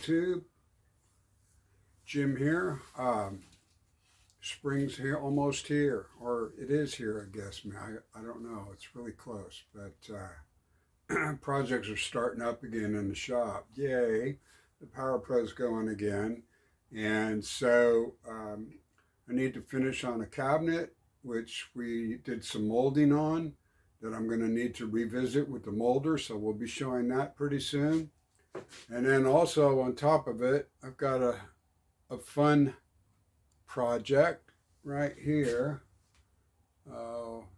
YouTube. Jim here. Spring's here, almost here, or it is here, I guess. I don't know. It's really close, but projects are starting up again in the shop. Yay! The Power Pro's going again, and so I need to finish on a cabinet, which we did some molding on, that I'm going to need to revisit with the molder, so we'll be showing that pretty soon. And then also on top of it, I've got a fun project right here.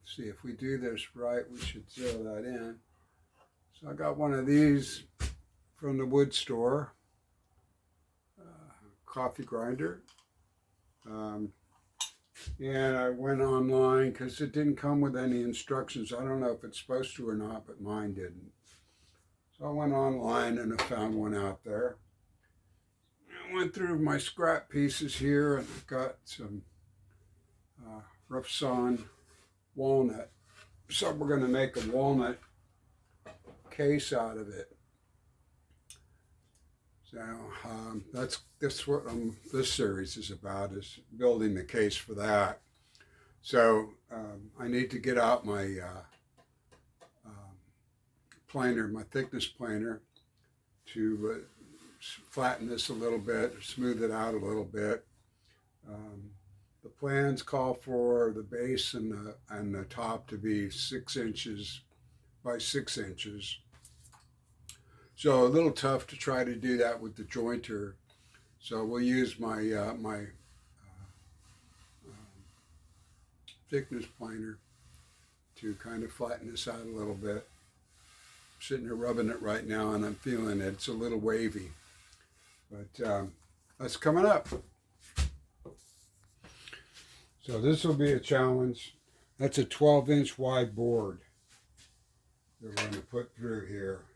See if we do this right, we should zero that in. So I got one of these from the wood store, coffee grinder. And I went online because it didn't come with any instructions. I don't know if it's supposed to or not, but mine didn't. So I went online and I found one out there. I went through my scrap pieces here and I got some rough sawn walnut. So we're going to make a walnut case out of it. So that's what this series is about, is building the case for that. So I need to get out my planer, my thickness planer, to flatten this a little bit, smooth it out a little bit. The plans call for the base and the top to be 6 inches by 6 inches. So a little tough to try to do that with the jointer. So we'll use my thickness planer to kind of flatten this out a little bit. I'm sitting here rubbing it right now and I'm feeling it. It's a little wavy, but that's coming up. So this will be a challenge. That's a 12-inch wide board that we're going to put through here.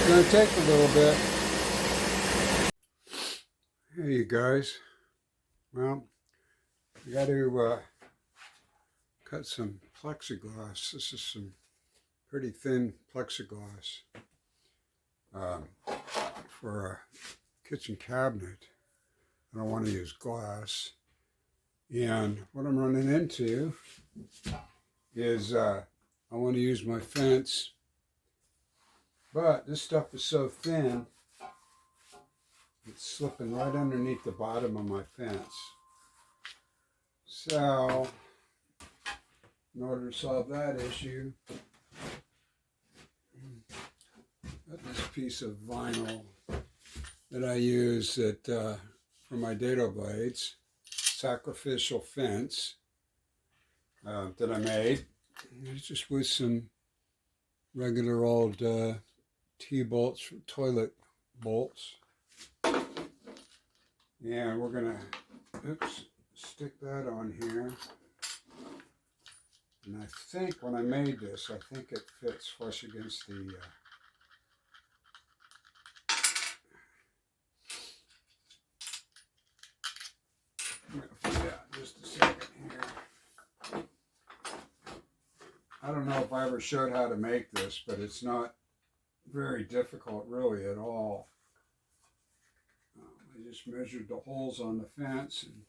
It's going to take a little bit. Hey, you guys. Well, I got to cut some plexiglass. This is some pretty thin plexiglass for a kitchen cabinet. I don't want to use glass. And what I'm running into is I want to use my fence, but this stuff is so thin It's slipping right underneath the bottom of my fence. So, in order to solve that issue, got this piece of vinyl that I use for my dado blades, sacrificial fence that I made. It's just with some regular old T-bolts, toilet bolts. And we're gonna, stick that on here. And I think when I made this, I think it fits flush against the I'm gonna find out in just a second here. I don't know if I ever showed how to make this, but it's not very difficult really at all. I just measured the holes on the fence and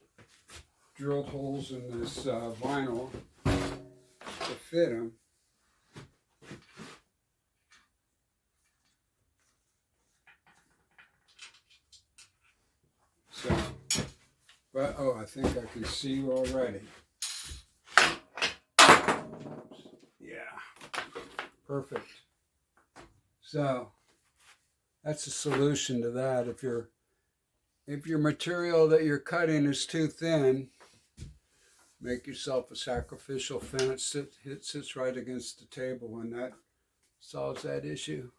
drilled holes in this vinyl to fit them. So, but I think I can see you already. Yeah, perfect. So that's the solution to that. If your material that you're cutting is too thin, make yourself a sacrificial fence that sits right against the table, and that solves that issue.